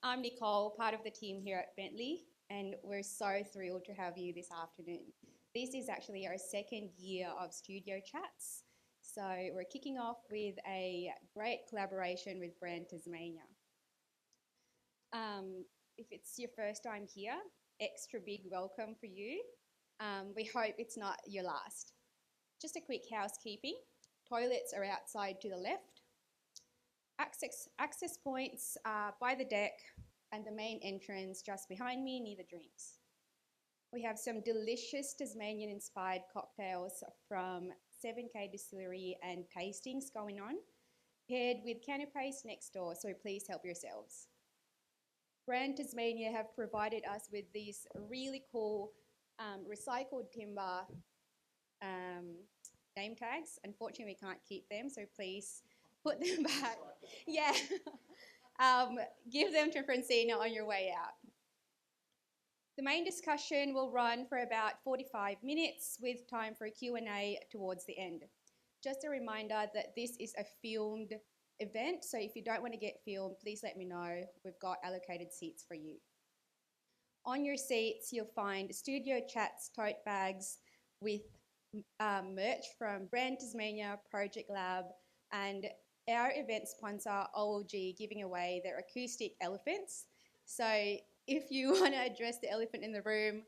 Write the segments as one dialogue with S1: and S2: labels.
S1: I'm Nicole, part of the team here at Bentley, and we're so thrilled to have you this afternoon. This is actually our second year of studio chats, so we're kicking off with a great collaboration with Brand Tasmania. If it's your first time here, extra big welcome for you. We hope it's not your last. Just a quick housekeeping. Toilets are outside to the left. Access points are by the deck and the main entrance just behind me near the drinks. We have some delicious Tasmanian-inspired cocktails from 7K Distillery and tastings going on, paired with canapes next door, so please help yourselves. Brand Tasmania have provided us with these really cool recycled timber name tags. Unfortunately, we can't keep them, so please put them back. Yeah. Give them to Francina on your way out. The main discussion will run for about 45 minutes with time for a Q&A towards the end. Just a reminder that this is a filmed event, so if you don't want to get filmed, please let me know. We've got allocated seats for you. On your seats, you'll find Studio Chats tote bags with merch from Brand Tasmania, Project Lab, and our event sponsor, OLG, giving away their acoustic elephants. So if you want to address the elephant in the room,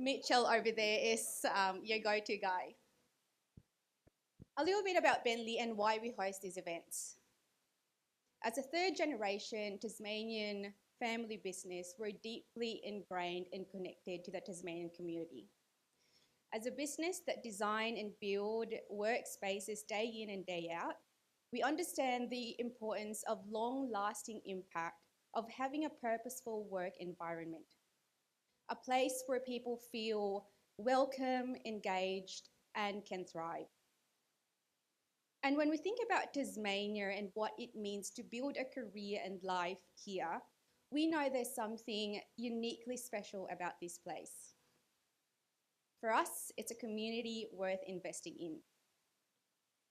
S1: Mitchell over there is your go-to guy. A little bit about Bentley and why we host these events. As a third generation Tasmanian family business, we're deeply ingrained and connected to the Tasmanian community. As a business that design and build workspaces day in and day out, we understand the importance of long-lasting impact of having a purposeful work environment, a place where people feel welcome, engaged, and can thrive. And when we think about Tasmania and what it means to build a career and life here, we know there's something uniquely special about this place. For us, it's a community worth investing in.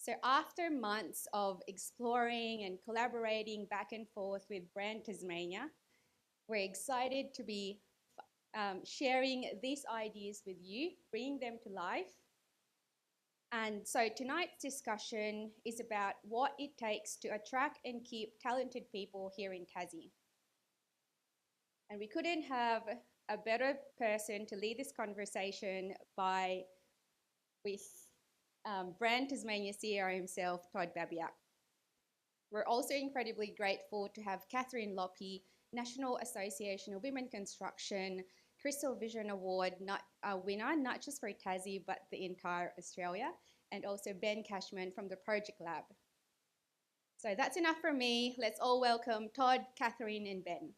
S1: So after months of exploring and collaborating back and forth with Brand Tasmania, we're excited to be sharing these ideas with you, bringing them to life. And so tonight's discussion is about what it takes to attract and keep talented people here in Tassie. And we couldn't have a better person to lead this conversation with Brand Tasmania CEO himself, Todd Babiak. We're also incredibly grateful to have Catherine Loppy, National Association of Women Construction, Crystal Vision Award winner, not just for Tassie, but the entire Australia, and also Ben Cashman from the Project Lab. So that's enough from me. Let's all welcome Todd, Catherine, and Ben.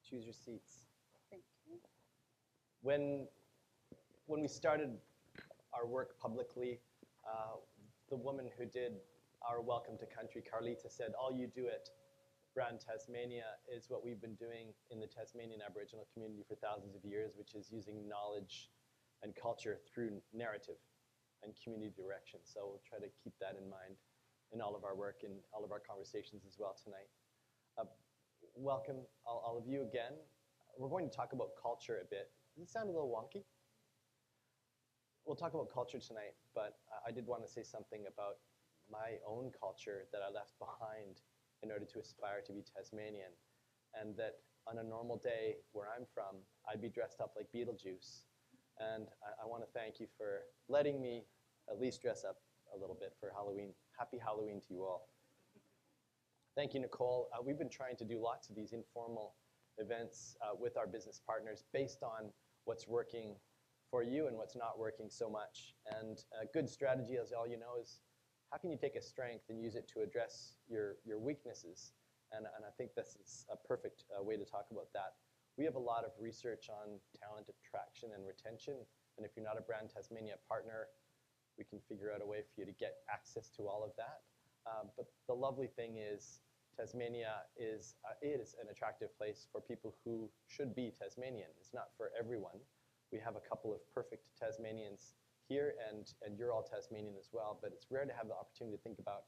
S2: Choose your seats.
S1: Thank you.
S2: When we started our work publicly, the woman who did our Welcome to Country, Carlita, said, all you do at Brand Tasmania is what we've been doing in the Tasmanian Aboriginal community for thousands of years, which is using knowledge and culture through narrative and community direction. So we'll try to keep that in mind in all of our work and all of our conversations as well tonight. Welcome all of you again. We're going to talk about culture a bit. Does it sound a little wonky? We'll talk about culture tonight, but I did want to say something about my own culture that I left behind in order to aspire to be Tasmanian, and that on a normal day where I'm from, I'd be dressed up like Beetlejuice. And I want to thank you for letting me at least dress up a little bit for Halloween. Happy Halloween to you all. Thank you, Nicole. We've been trying to do lots of these informal events with our business partners based on what's working for you and what's not working so much. And a good strategy, as all you know, is how can you take a strength and use it to address your weaknesses? And I think this is a perfect way to talk about that. We have a lot of research on talent attraction and retention. And if you're not a Brand Tasmania partner, we can figure out a way for you to get access to all of that. But the lovely thing is Tasmania is an attractive place for people who should be Tasmanian. It's not for everyone. We have a couple of perfect Tasmanians here, and you're all Tasmanian as well, but it's rare to have the opportunity to think about,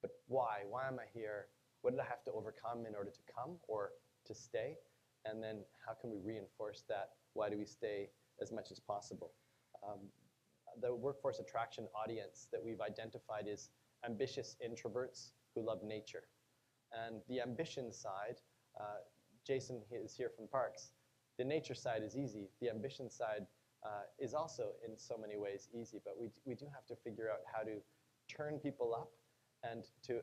S2: but why? Why am I here? What did I have to overcome in order to come or to stay? And then how can we reinforce that? Why do we stay as much as possible? The workforce attraction audience that we've identified is ambitious introverts who love nature. And the ambition side, Jason is here from Parks. The nature side is easy. The ambition side is also in so many ways easy, but we do have to figure out how to turn people up and to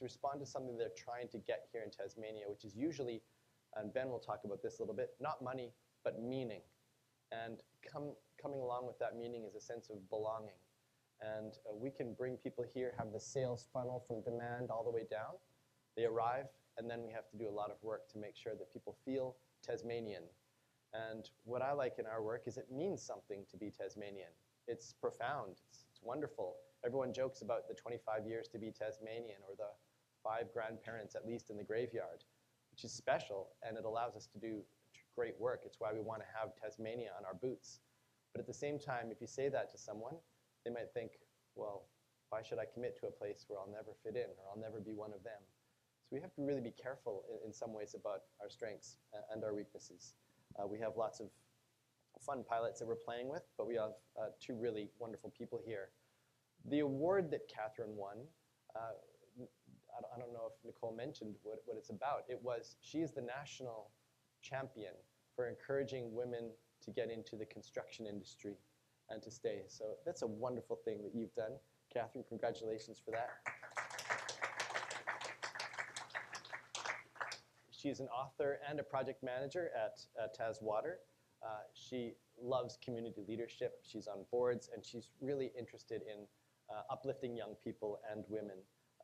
S2: respond to something they're trying to get here in Tasmania, which is usually, and Ben will talk about this a little bit, not money, but meaning. And coming along with that meaning is a sense of belonging. And we can bring people here, have the sales funnel from demand all the way down. They arrive, and then we have to do a lot of work to make sure that people feel Tasmanian. And what I like in our work is it means something to be Tasmanian. It's profound, it's wonderful. Everyone jokes about the 25 years to be Tasmanian or the 5 grandparents at least in the graveyard, which is special, and it allows us to do great work. It's why we want to have Tasmania on our boots. But at the same time, if you say that to someone, they might think, well, why should I commit to a place where I'll never fit in or I'll never be one of them? So we have to really be careful in some ways about our strengths and our weaknesses. We have lots of fun pilots that we're playing with, but we have 2 really wonderful people here. The award that Catherine won, I don't know if Nicole mentioned what it's about. It was, she is the national champion for encouraging women to get into the construction industry and to stay. So that's a wonderful thing that you've done. Catherine, congratulations for that. She's an author and a project manager at Tas Water. She loves community leadership. She's on boards, and she's really interested in uplifting young people and women,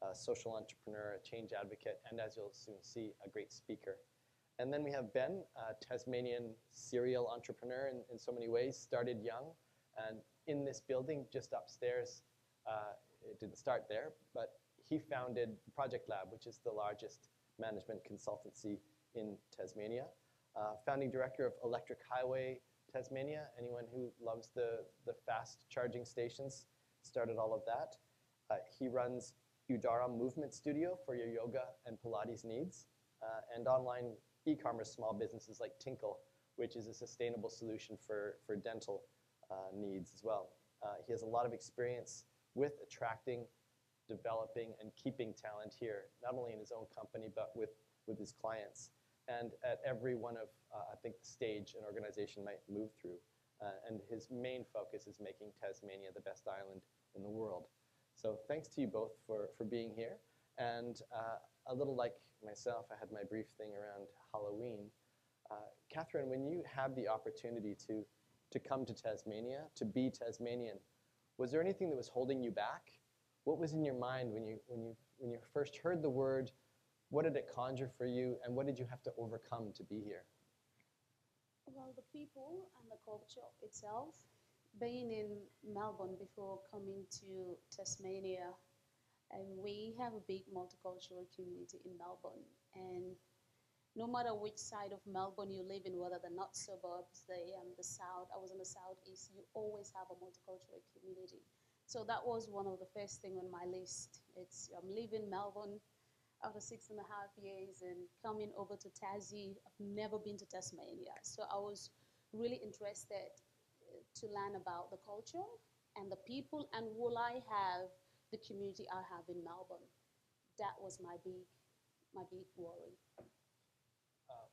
S2: a social entrepreneur, a change advocate, and as you'll soon see, a great speaker. And then we have Ben, a Tasmanian serial entrepreneur in so many ways, started young, and in this building just upstairs, it didn't start there, but he founded Project Lab, which is the largest management consultancy in Tasmania. Founding director of Electric Highway Tasmania, anyone who loves the fast charging stations, started all of that. He runs Udara Movement Studio for your yoga and Pilates needs, and online e-commerce small businesses like Tinkle, which is a sustainable solution for dental needs as well. He has a lot of experience with attracting, developing, and keeping talent here, not only in his own company, but with his clients. And at every one of, I think, the stage an organization might move through. And his main focus is making Tasmania the best island in the world. So thanks to you both for being here. And a little like myself, I had my brief thing around Halloween. Catherine, when you had the opportunity to come to Tasmania, to be Tasmanian, was there anything that was holding you back? What was in your mind when you first heard the word? What did it conjure for you, and what did you have to overcome to be here?
S3: Well, the people and the culture itself, being in Melbourne before coming to Tasmania, and we have a big multicultural community in Melbourne, and no matter which side of Melbourne you live in, whether the north suburbs, the south, I was in the southeast, you always have a multicultural community. So that was one of the first thing on my list. I'm leaving Melbourne after 6.5 years and coming over to Tassie. I've never been to Tasmania. So I was really interested to learn about the culture and the people, and will I have the community I have in Melbourne? That was my big worry.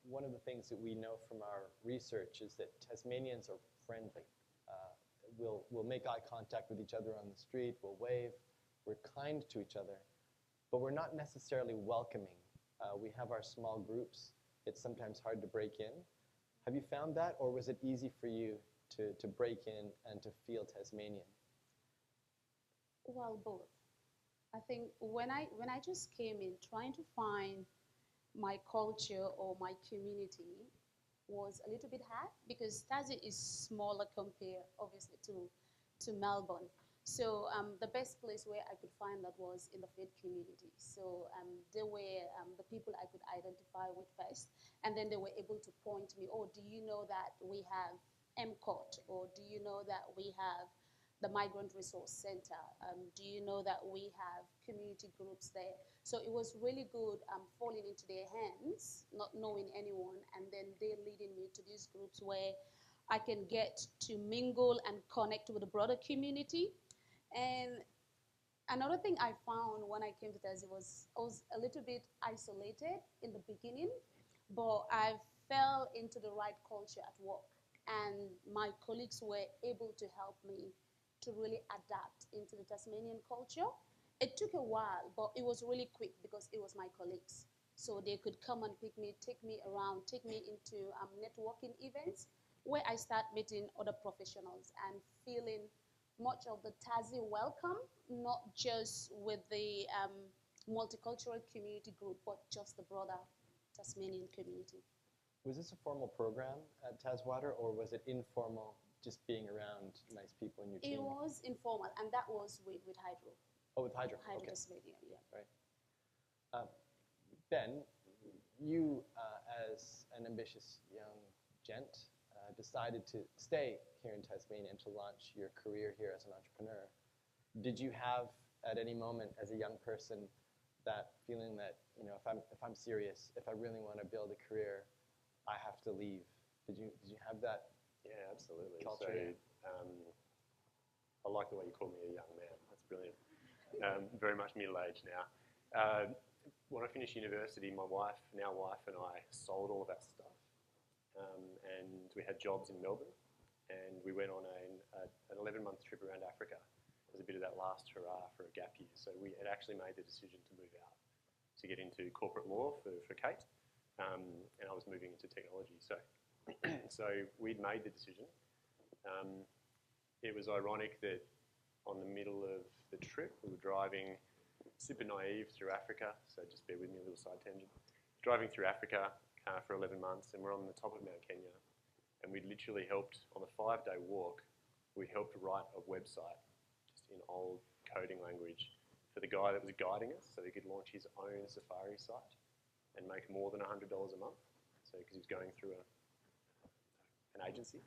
S2: One of the things that we know from our research is that Tasmanians are friendly. We'll make eye contact with each other on the street, we'll wave, we're kind to each other, but we're not necessarily welcoming. We have our small groups. It's sometimes hard to break in. Have you found that, or was it easy for you to break in and to feel Tasmanian?
S3: Well, both. I think when I just came in, trying to find my culture or my community was a little bit hard because Tassie is smaller compared, obviously, to Melbourne. So the best place where I could find that was in the faith community. So they were the people I could identify with first, and then they were able to point to me, oh, do you know that we have MCOT, or do you know that we have the Migrant Resource Center? Do you know that we have community groups there? So it was really good falling into their hands, not knowing anyone, and then they leading me to these groups where I can get to mingle and connect with the broader community. And another thing I found when I came to Tassie was I was a little bit isolated in the beginning, but I fell into the right culture at work, and my colleagues were able to help me to really adapt into the Tasmanian culture. It took a while, but it was really quick because it was my colleagues. So they could come and pick me, take me around, take me into networking events where I start meeting other professionals and feeling much of the Tassie welcome, not just with the multicultural community group, but just the broader Tasmanian community.
S2: Was this a formal program at Taswater, or was it informal, just being around nice people in your team?
S3: It was informal, and that was with Hydro.
S2: Oh, with Hydro.
S3: Hydro
S2: Okay.
S3: Tasmania, yeah.
S2: Right. Ben, you, as an ambitious young gent, decided to stay here in Tasmania and to launch your career here as an entrepreneur. Did you have, at any moment, as a young person, that feeling that, you know, if I'm serious, if I really want to build a career, I have to leave? Did you have that?
S4: Yeah, absolutely.
S2: Culture,
S4: So, I like the way you call me a young man. That's brilliant. Very much middle-aged now. When I finished university, my wife, now wife, and I sold all of our stuff. And we had jobs in Melbourne, and we went on an 11-month trip around Africa as a bit of that last hurrah for a gap year. So we had actually made the decision to move out, to get into corporate law for Kate, and I was moving into technology. So, so we'd made the decision. It was ironic that on the middle of the trip, we were driving super naive through Africa, so just bear with me, a little side tangent. Driving through Africa for 11 months, and we're on the top of Mount Kenya, and we literally helped, on a 5-day walk, we helped write a website, just in old coding language, for the guy that was guiding us, so he could launch his own Safari site and make more than $100 a month, so because he was going through an agency.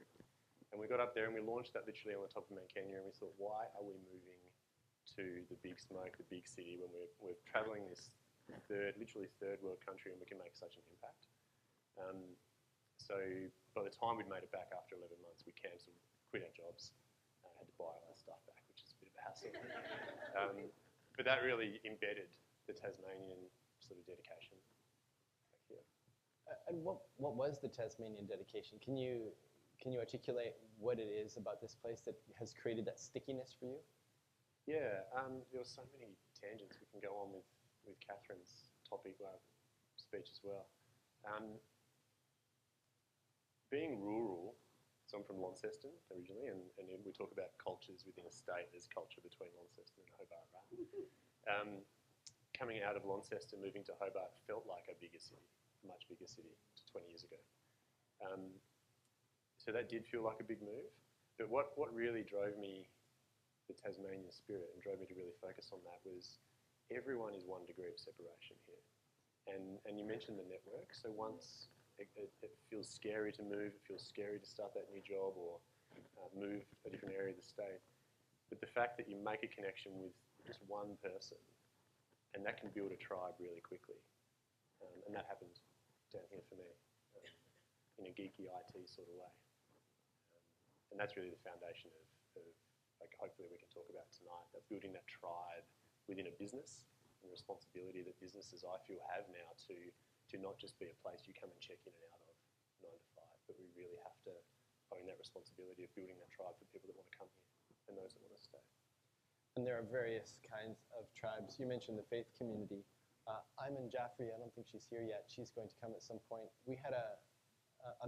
S4: And we got up there and we launched that literally on the top of Mount Kenya, and we thought, why are we moving to the big smoke, the big city, when we're traveling this literally third world country, and we can make such an impact? So by the time we'd made it back after 11 months, we cancelled, quit our jobs, had to buy all our stuff back, which is a bit of a hassle. But that really embedded the Tasmanian sort of dedication back here.
S2: And what was the Tasmanian dedication? Can you articulate what it is about this place that has created that stickiness for you?
S4: Yeah, there were so many tangents we can go on with Catherine's topic, speech as well. Being rural, so I'm from Launceston originally, and we talk about cultures within a state. There's culture between Launceston and Hobart, right? Coming out of Launceston, moving to Hobart felt like a bigger city, a much bigger city 20 years ago. So that did feel like a big move. But what really drove me, the Tasmanian spirit, and drove me to really focus on that was everyone is 1 degree of separation here. And you mentioned the network. So once it feels scary to move, it feels scary to start that new job or move a different area of the state. But the fact that you make a connection with just one person, and that can build a tribe really quickly. And that happened down here for me in a geeky IT sort of way. And that's really the foundation of like, hopefully we can talk about tonight, of building that tribe within a business, and the responsibility that businesses, I feel, have now to not just be a place you come and check in and out of 9 to 5, but we really have to own that responsibility of building that tribe for people that want to come here and those that want to stay.
S2: And there are various kinds of tribes. You mentioned the faith community. Iman Jaffrey, I don't think she's here yet. She's going to come at some point. We had a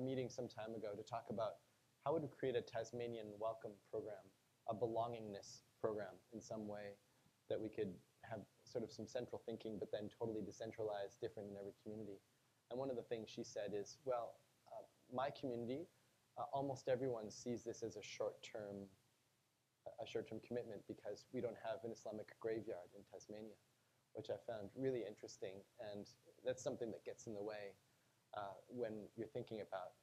S2: meeting some time ago to talk about how would we create a Tasmanian welcome program, a belongingness program in some way that we could have sort of some central thinking, but then totally decentralized, different in every community. And one of the things she said is, well, my community, almost everyone sees this as a short-term commitment because we don't have an Islamic graveyard in Tasmania, which I found really interesting. And that's something that gets in the way when you're thinking about,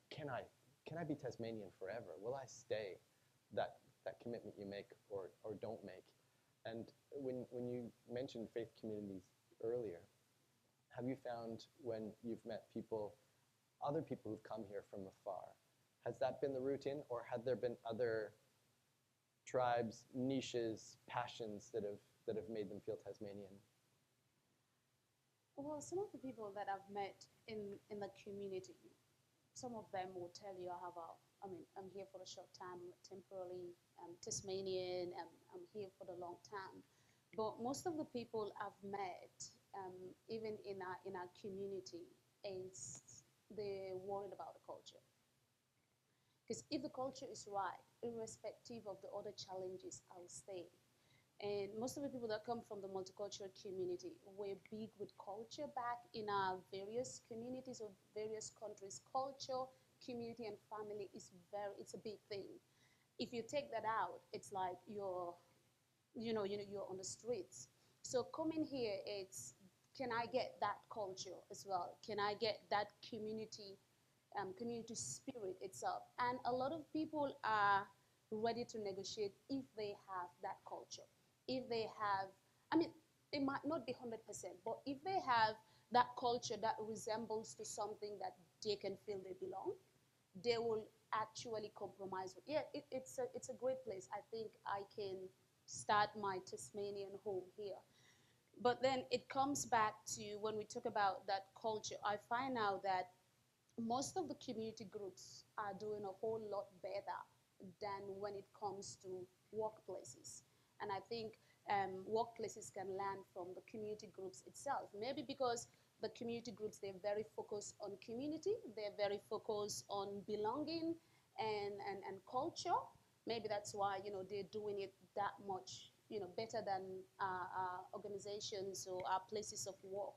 S2: can I can I be Tasmanian forever? Will I stay? That commitment you make or don't make. And when you mentioned faith communities earlier, have you found when you've met people, other people who've come here from afar, has that been the route in, or had there been other tribes, niches, passions that have made them feel Tasmanian?
S3: Well, some of the people that I've met in the community, some of them will tell you I'm here for a short time, temporarily, I'm Tasmanian, I'm here for the long time. But most of the people I've met, even in our community, is they're worried about the culture. Because if the culture is right, irrespective of the other challenges, I'll stay. And most of the people that come from the multicultural community, we're big with culture back in our various communities or various countries. Culture, community, and family it's a big thing. If you take that out, it's like you're on the streets. So coming here, it's, can I get that culture as well? Can I get that community spirit itself? And a lot of people are ready to negotiate if they have that culture. If they have, it might not be 100%, but if they have that culture that resembles to something that they can feel they belong, they will actually compromise with. Yeah, it's a great place. I think I can start my Tasmanian home here. But then it comes back to when we talk about that culture, I find out that most of the community groups are doing a whole lot better than when it comes to workplaces. And I think workplaces can learn from the community groups itself. Maybe because the community groups, they're very focused on community, they're very focused on belonging and culture. Maybe that's why, they're doing it that much, better than organizations or our places of work.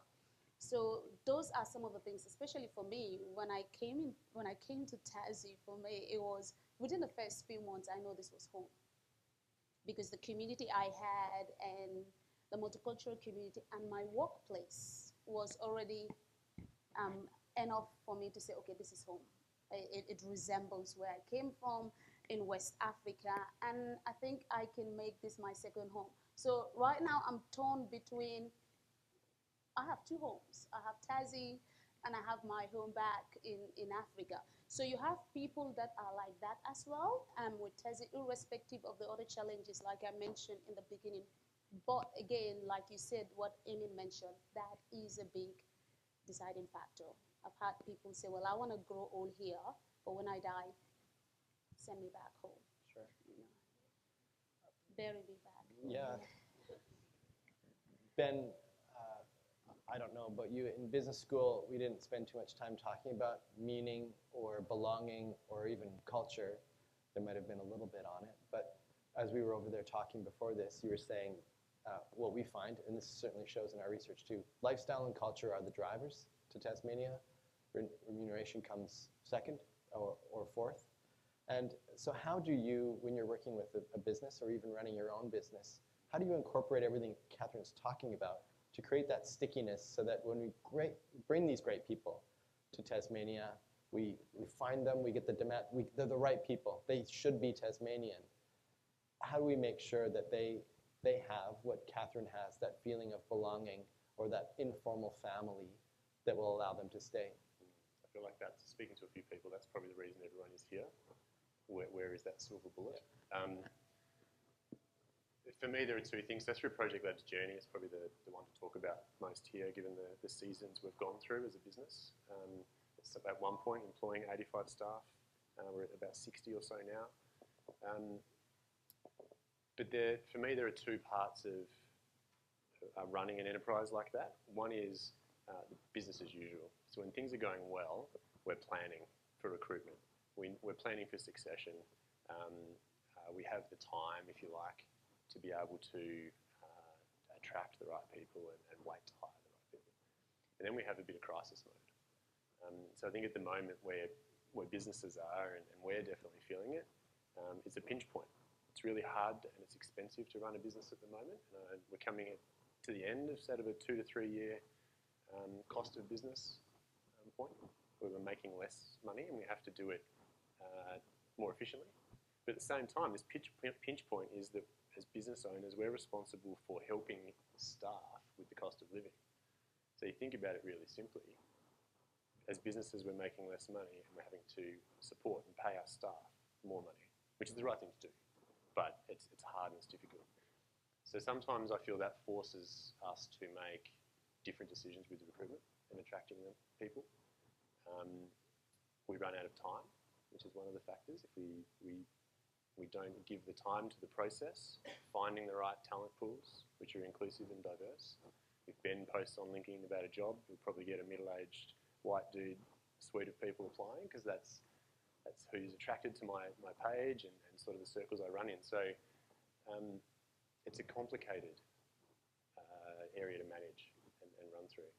S3: So those are some of the things, especially for me, when I came to Tassie, for me, it was within the first few months, I know this was home. Because the community I had and the multicultural community and my workplace was already enough for me to say, okay, this is home. It resembles where I came from in West Africa, and I think I can make this my second home. So right now I'm torn between, I have two homes. I have Tassie and I have my home back in Africa. So you have people that are like that as well, with Tassie, irrespective of the other challenges, like I mentioned in the beginning. But again, like you said, what Amy mentioned, that is a big deciding factor. I've had people say, well, I want to grow old here, but when I die, send me back home.
S2: Sure.
S3: Bury me back.
S2: Yeah. Ben, I don't know about you, in business school, we didn't spend too much time talking about meaning or belonging or even culture. There might have been a little bit on it, but as we were over there talking before this, you were saying what we find, and this certainly shows in our research too, lifestyle and culture are the drivers to Tasmania. Remuneration comes second or fourth. And so how do you, when you're working with a business or even running your own business, how do you incorporate everything Catherine's talking about to create that stickiness so that when we bring these great people to Tasmania, we find them, we get the demand, they're the right people. They should be Tasmanian. How do we make sure that they have what Catherine has, that feeling of belonging or that informal family that will allow them to stay?
S4: I feel like that's, speaking to a few people, that's probably the reason everyone is here. Where is that silver bullet? For me, there are two things. So through Project Lab's journey, it's probably the one to talk about most here, given the seasons we've gone through as a business. It's at one point employing 85 staff. We're at about 60 or so now. But for me, there are two parts of running an enterprise like that. One is business as usual. So when things are going well, we're planning for recruitment. We're planning for succession. We have the time, if you like, to be able to attract the right people and wait to hire the right people. And then we have a bit of crisis mode. So I think at the moment where businesses are, and we're definitely feeling it, it's a pinch point. It's really hard and it's expensive to run a business at the moment. We're coming to the end of sort of a 2 to 3 year cost of business point where we're making less money and we have to do it more efficiently. But at the same time, this pinch point is that as business owners, we're responsible for helping staff with the cost of living. So you think about it really simply. As businesses, we're making less money and we're having to support and pay our staff more money, which is the right thing to do. But it's hard and it's difficult. So sometimes I feel that forces us to make different decisions with recruitment and attracting the people. We run out of time, which is one of the factors. If we don't give the time to the process, finding the right talent pools, which are inclusive and diverse. If Ben posts on LinkedIn about a job, you'll probably get a middle-aged white dude suite of people applying, because that's who's attracted to my page and sort of the circles I run in. So it's a complicated area to manage and run through.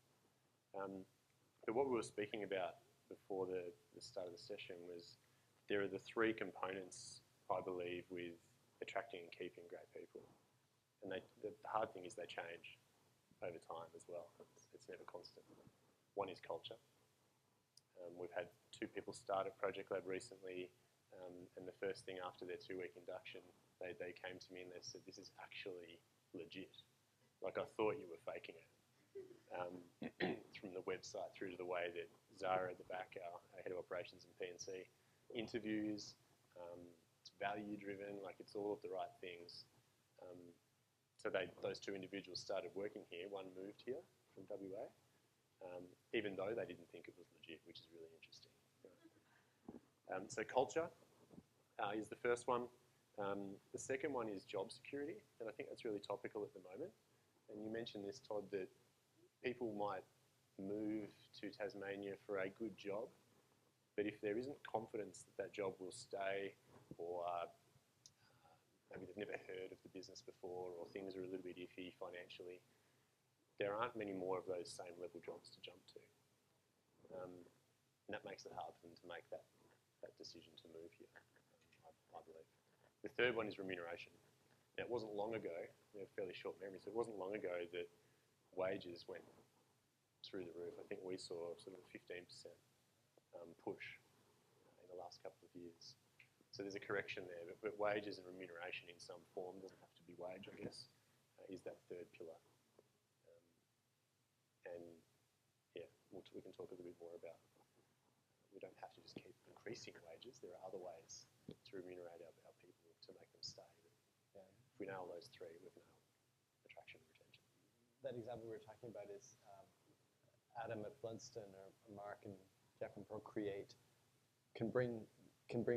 S4: But what we were speaking about before the start of the session was there are the three components, I believe, with attracting and keeping great people. And the hard thing is they change over time as well. It's never constant. One is culture. We've had 2 people start at Project Lab recently, and the first thing after their 2-week induction, they came to me and they said, "This is actually legit. Like, I thought you were faking it." From the website through to the way that Zara at the back, our head of operations and P&C, interviews. It's value-driven, like it's all of the right things. So those 2 individuals started working here. One moved here from WA, even though they didn't think it was legit, which is really interesting. So culture is the first one. The second one is job security, and I think that's really topical at the moment. And you mentioned this, Todd, that people might move to Tasmania for a good job, but if there isn't confidence that that job will stay, or maybe they've never heard of the business before, or things are a little bit iffy financially, there aren't many more of those same level jobs to jump to. And that makes it hard for them to make that decision to move here, I believe. The third one is remuneration. Now, it wasn't long ago, we have fairly short memories, so it wasn't long ago that wages went through the roof. I think we saw sort of a 15% push in the last couple of years. So there's a correction there, but wages and remuneration in some form, doesn't have to be wage, I guess, is that third pillar. And yeah, we can talk a little bit more about, we don't have to just keep increasing wages. There are other ways to remunerate our people to make them stay. But, if we nail those 3, we've nailed attraction and retention.
S2: That example we were talking about is Adam at Bloodstone, or Mark and Jeff from Procreate can bring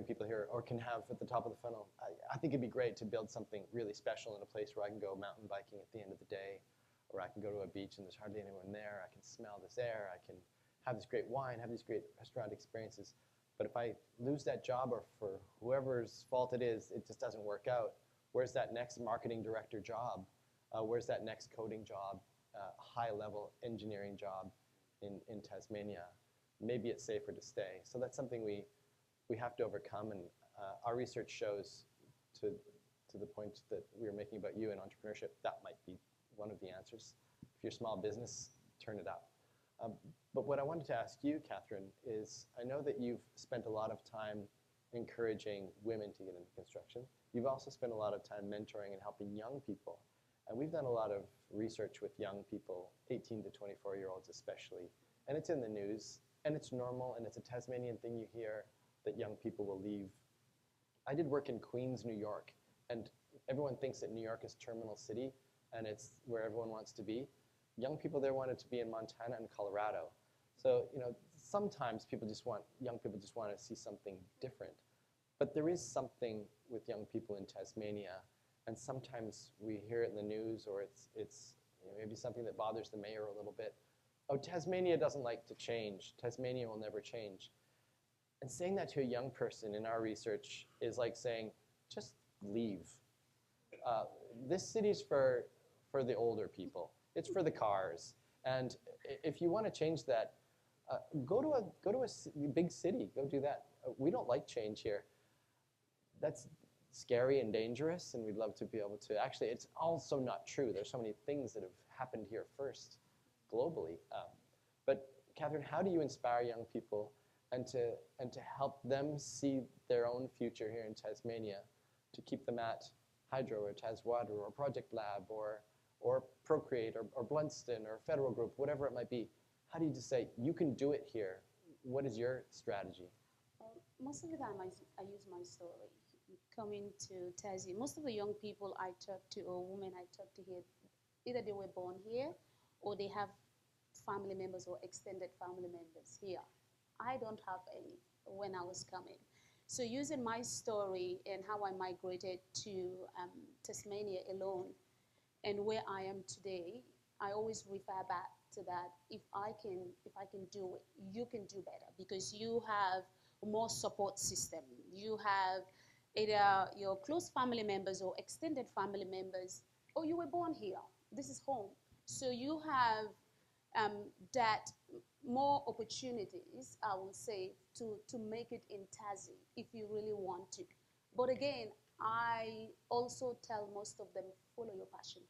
S2: people here, or can have at the top of the funnel. I think it'd be great to build something really special in a place where I can go mountain biking at the end of the day, or I can go to a beach and there's hardly anyone there. I can smell this air. I can have this great wine, have these great restaurant experiences. But if I lose that job, or for whoever's fault it is, it just doesn't work out, where's that next marketing director job? Where's that next coding job, high-level engineering job in Tasmania? Maybe it's safer to stay. So that's something we have to overcome, and our research shows, to the point that we were making about you and entrepreneurship, that might be one of the answers. If you're a small business, turn it up. But what I wanted to ask you, Catherine, is I know that you've spent a lot of time encouraging women to get into construction. You've also spent a lot of time mentoring and helping young people. And we've done a lot of research with young people, 18 to 24-year-olds especially. And it's in the news, and it's normal, and it's a Tasmanian thing you hear, that young people will leave. I did work in Queens, New York, and everyone thinks that New York is Terminal City, and it's where everyone wants to be. Young people there wanted to be in Montana and Colorado. So, sometimes young people just want to see something different. But there is something with young people in Tasmania, and sometimes we hear it in the news, or it's maybe something that bothers the mayor a little bit. Oh, Tasmania doesn't like to change. Tasmania will never change. And saying that to a young person in our research is like saying, just leave. This city's for the older people. It's for the cars. And if you want to change that, go to a big city. Go do that. We don't like change here. That's scary and dangerous, and we'd love to be able to. Actually, it's also not true. There's so many things that have happened here first globally. But Catherine, how do you inspire young people? and to help them see their own future here in Tasmania, to keep them at Hydro or TasWater or Project Lab or Procreate or Bloodston or Federal Group, whatever it might be. How do you just say, you can do it here? What is your strategy?
S3: Most of the time I use my story. Coming to Tassie, most of the young people I talk to, or women I talk to here, either they were born here or they have family members or extended family members here. I don't have any when I was coming. So using my story and how I migrated to Tasmania alone and where I am today, I always refer back to that. If I can do it, you can do better, because you have more support system. You have either your close family members or extended family members, or you were born here. This is home. So you have that more opportunities, I will say, to make it in Tassie if you really want to. But again, I also tell most of them, follow your passion.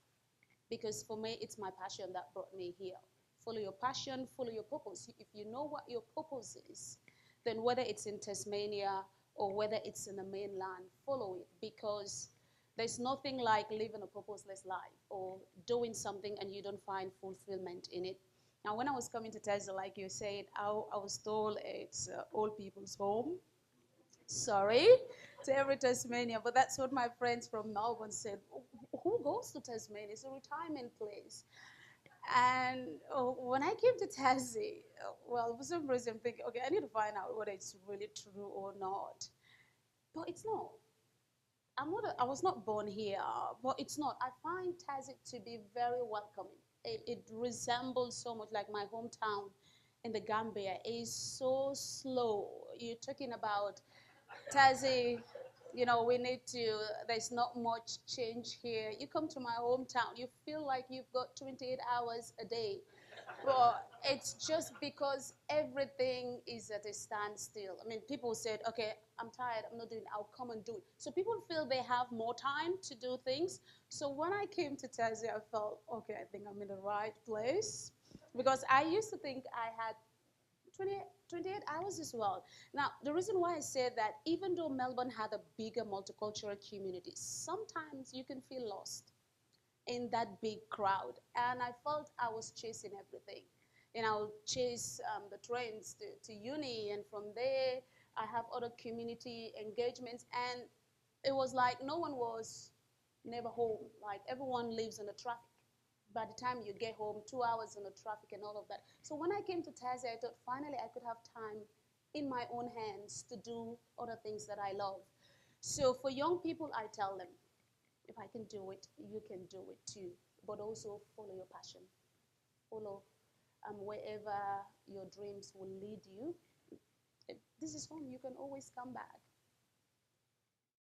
S3: Because for me, it's my passion that brought me here. Follow your passion, follow your purpose. If you know what your purpose is, then whether it's in Tasmania or whether it's in the mainland, follow it, because there's nothing like living a purposeless life or doing something and you don't find fulfillment in it. Now, when I was coming to Tesla, like you said, I was told it's old people's home. Sorry to every Tasmania, but that's what my friends from Melbourne said. Who goes to Tasmania? It's a retirement place. And when I came to Tassie, well, for some reason I'm thinking, okay, I need to find out whether it's really true or not. But it's not. I was not born here, but it's not. I find Tassie to be very welcoming. It resembles so much like my hometown in the Gambia. It's so slow. You're talking about Tassie, you know, there's not much change here. You come to my hometown, you feel like you've got 28 hours a day. But it's just because everything is at a standstill. I mean, people said, okay, I'm tired, I'm not doing it, I'll come and do it. So people feel they have more time to do things. So when I came to Tassie, I felt, okay, I think I'm in the right place. Because I used to think I had 28 hours as well. Now, the reason why I said that, even though Melbourne had a bigger multicultural community, sometimes you can feel lost in that big crowd. And I felt I was chasing everything. And I'll chase the trains to uni, and from there, I have other community engagements. And it was like no one was never home. Like everyone lives in the traffic. By the time you get home, 2 hours in the traffic and all of that. So when I came to Tassie, I thought finally I could have time in my own hands to do other things that I love. So for young people, I tell them, if I can do it, you can do it too. But also follow your passion. Follow wherever your dreams will lead you. This is home. You can always come back.